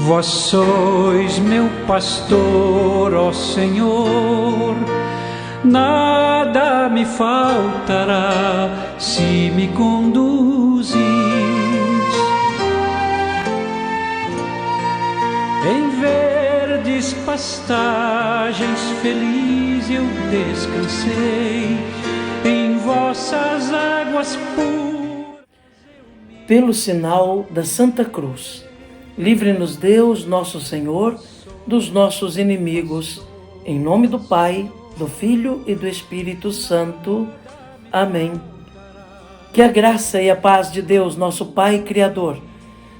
Vós sois meu pastor, ó Senhor, nada me faltará se me conduzis. Em verdes pastagens feliz eu descansei, em vossas águas puras. Pelo sinal da Santa Cruz, livre-nos Deus, nosso Senhor, dos nossos inimigos. Em nome do Pai, do Filho e do Espírito Santo. Amém. Que a graça e a paz de Deus, nosso Pai Criador,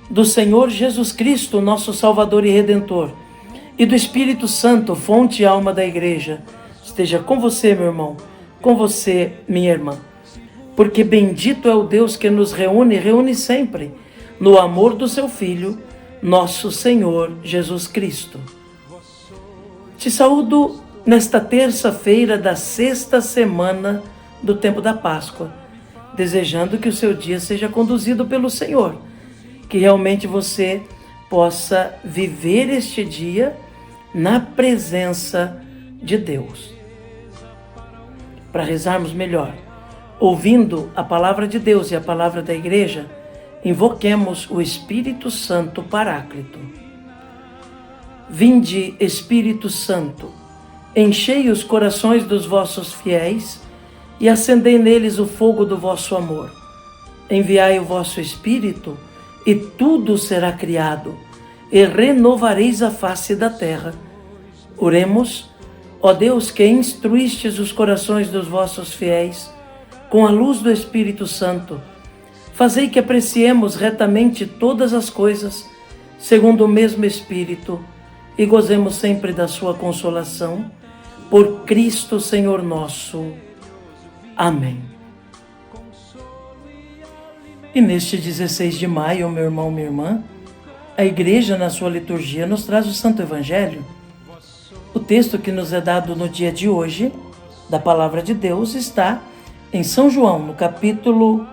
do Senhor Jesus Cristo, nosso Salvador e Redentor, e do Espírito Santo, fonte e alma da Igreja, esteja com você, meu irmão, com você, minha irmã. Porque bendito é o Deus que nos reúne sempre, no amor do seu Filho, nosso Senhor Jesus Cristo. Te saúdo nesta terça-feira da sexta semana do tempo da Páscoa, desejando que o seu dia seja conduzido pelo Senhor, que realmente você possa viver este dia na presença de Deus. Para rezarmos melhor, ouvindo a palavra de Deus e a palavra da Igreja, invoquemos o Espírito Santo Paráclito. Vinde, Espírito Santo, enchei os corações dos vossos fiéis e acendei neles o fogo do vosso amor. Enviai o vosso Espírito e tudo será criado, e renovareis a face da terra. Oremos, ó Deus, que instruístes os corações dos vossos fiéis com a luz do Espírito Santo, fazei que apreciemos retamente todas as coisas, segundo o mesmo Espírito, e gozemos sempre da sua consolação, por Cristo Senhor nosso. Amém. E neste 16 de maio, meu irmão, minha irmã, a Igreja, na sua liturgia, nos traz o Santo Evangelho. O texto que nos é dado no dia de hoje, da Palavra de Deus, está em São João, no capítulo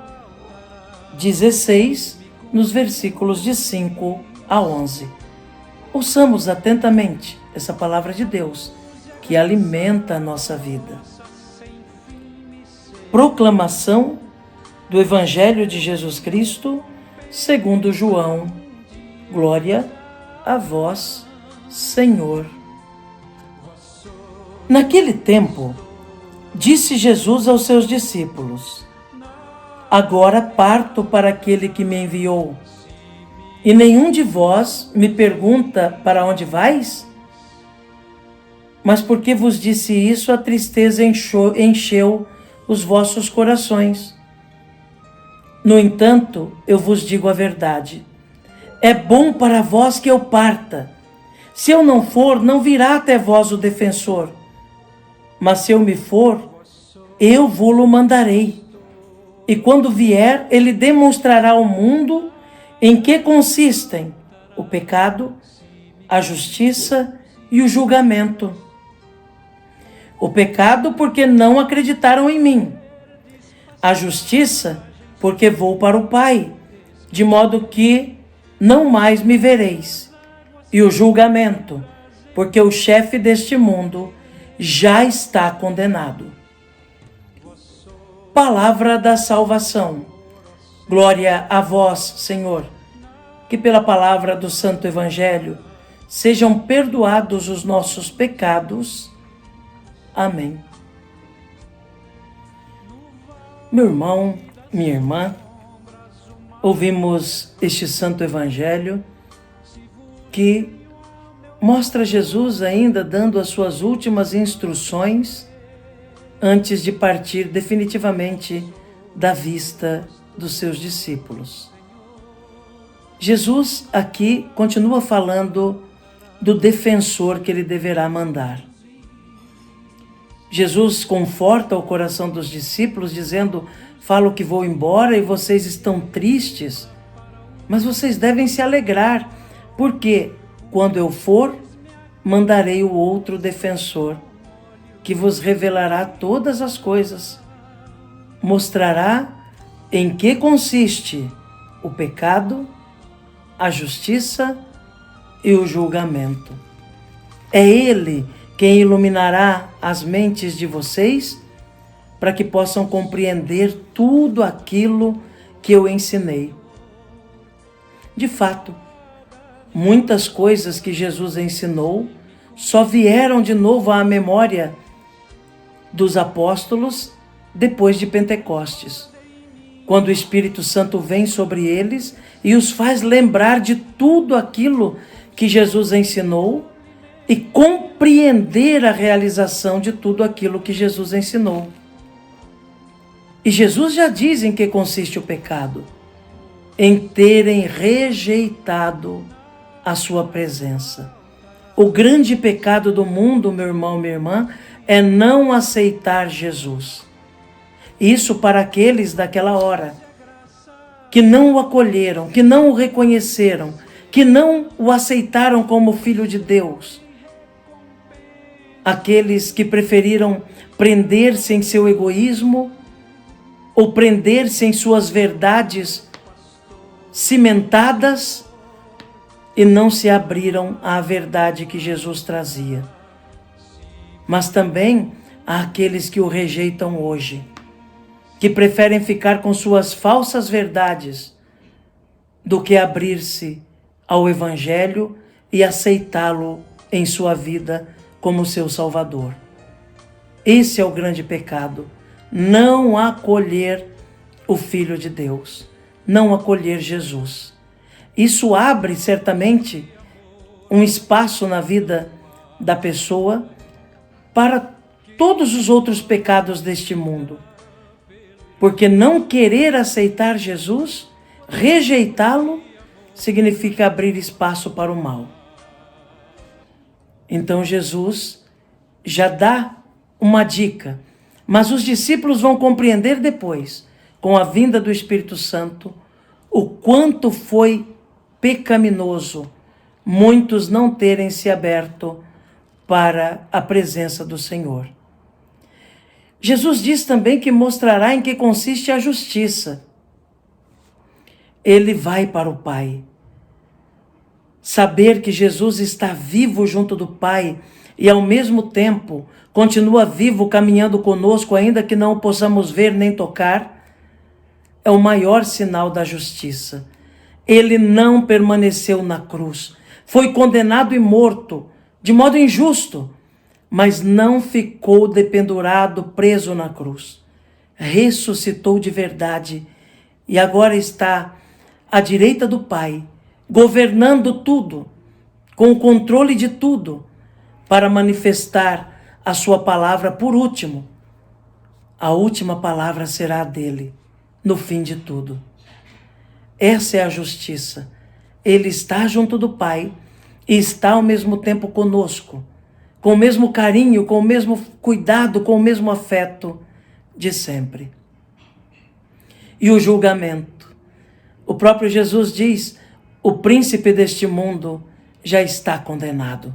16, nos versículos de 5 a 11. Ouçamos atentamente essa Palavra de Deus, que alimenta a nossa vida. Proclamação do Evangelho de Jesus Cristo, segundo João. Glória a vós, Senhor. Naquele tempo, disse Jesus aos seus discípulos: Agora parto para aquele que me enviou, e nenhum de vós me pergunta para onde vais? Mas porque vos disse isso, a tristeza encheu os vossos corações. No entanto, eu vos digo a verdade. É bom para vós que eu parta. Se eu não for, não virá até vós o defensor. Mas se eu me for, eu vô-lo mandarei. E quando vier, ele demonstrará ao mundo em que consistem o pecado, a justiça e o julgamento. O pecado, porque não acreditaram em mim. A justiça, porque vou para o Pai, de modo que não mais me vereis. E o julgamento, porque o chefe deste mundo já está condenado. Palavra da salvação. Glória a vós, Senhor. Que pela palavra do Santo Evangelho sejam perdoados os nossos pecados. Amém. Meu irmão, minha irmã, ouvimos este Santo Evangelho que mostra Jesus ainda dando as suas últimas instruções antes de partir definitivamente da vista dos seus discípulos. Jesus aqui continua falando do defensor que ele deverá mandar. Jesus conforta o coração dos discípulos dizendo: falo que vou embora e vocês estão tristes, mas vocês devem se alegrar, porque quando eu for, mandarei o outro defensor, que vos revelará todas as coisas, mostrará em que consiste o pecado, a justiça e o julgamento. É Ele quem iluminará as mentes de vocês para que possam compreender tudo aquilo que eu ensinei. De fato, muitas coisas que Jesus ensinou só vieram de novo à memória dos apóstolos depois de Pentecostes, quando o Espírito Santo vem sobre eles e os faz lembrar de tudo aquilo que Jesus ensinou e compreender a realização de tudo aquilo que Jesus ensinou. E Jesus já diz em que consiste o pecado: em terem rejeitado a sua presença. O grande pecado do mundo, meu irmão, minha irmã, é não aceitar Jesus. Isso para aqueles daquela hora que não o acolheram, que não o reconheceram, que não o aceitaram como Filho de Deus. Aqueles que preferiram prender-se em seu egoísmo ou prender-se em suas verdades cimentadas e não se abriram à verdade que Jesus trazia. Mas também há aqueles que o rejeitam hoje, que preferem ficar com suas falsas verdades do que abrir-se ao Evangelho e aceitá-lo em sua vida como seu Salvador. Esse é o grande pecado: não acolher o Filho de Deus, não acolher Jesus. Isso abre certamente um espaço na vida da pessoa para todos os outros pecados deste mundo. Porque não querer aceitar Jesus, rejeitá-lo, significa abrir espaço para o mal. Então Jesus já dá uma dica, mas os discípulos vão compreender depois, com a vinda do Espírito Santo, o quanto foi pecaminoso muitos não terem se aberto para a presença do Senhor. Jesus diz também que mostrará em que consiste a justiça. Ele vai para o Pai. Saber que Jesus está vivo junto do Pai e ao mesmo tempo continua vivo caminhando conosco, ainda que não o possamos ver nem tocar, é o maior sinal da justiça. Ele não permaneceu na cruz, foi condenado e morto de modo injusto, mas não ficou dependurado, preso na cruz. Ressuscitou de verdade e agora está à direita do Pai, governando tudo, com o controle de tudo, para manifestar a sua palavra por último. A última palavra será a dele, no fim de tudo. Essa é a justiça. Ele está junto do Pai e está ao mesmo tempo conosco, com o mesmo carinho, com o mesmo cuidado, com o mesmo afeto de sempre. E o julgamento. O próprio Jesus diz: o príncipe deste mundo já está condenado.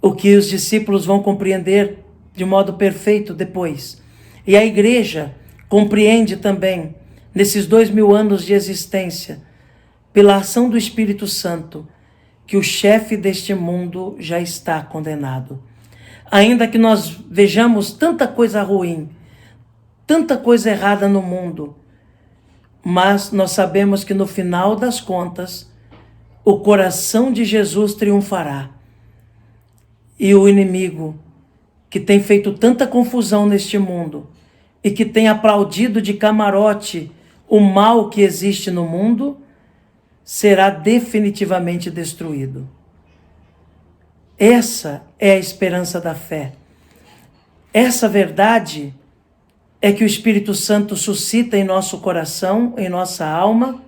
O que os discípulos vão compreender de modo perfeito depois. E a igreja compreende também, nesses 2000 anos de existência, pela ação do Espírito Santo, que o chefe deste mundo já está condenado. Ainda que nós vejamos tanta coisa ruim, tanta coisa errada no mundo, mas nós sabemos que no final das contas, o coração de Jesus triunfará. E o inimigo, que tem feito tanta confusão neste mundo e que tem aplaudido de camarote o mal que existe no mundo, será definitivamente destruído. Essa é a esperança da fé. Essa verdade é que o Espírito Santo suscita em nosso coração, em nossa alma,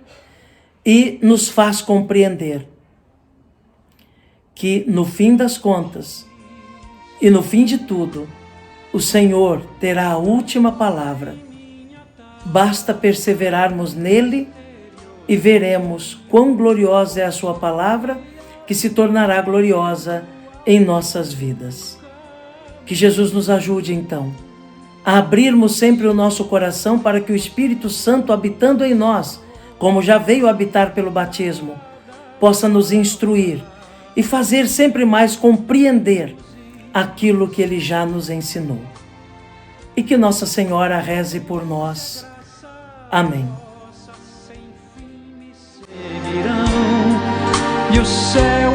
e nos faz compreender que no fim das contas e no fim de tudo, o Senhor terá a última palavra. Basta perseverarmos nele e veremos quão gloriosa é a sua palavra, que se tornará gloriosa em nossas vidas. Que Jesus nos ajude, então, a abrirmos sempre o nosso coração para que o Espírito Santo, habitando em nós, como já veio habitar pelo batismo, possa nos instruir e fazer sempre mais compreender aquilo que Ele já nos ensinou. E que Nossa Senhora reze por nós. Amém. E o céu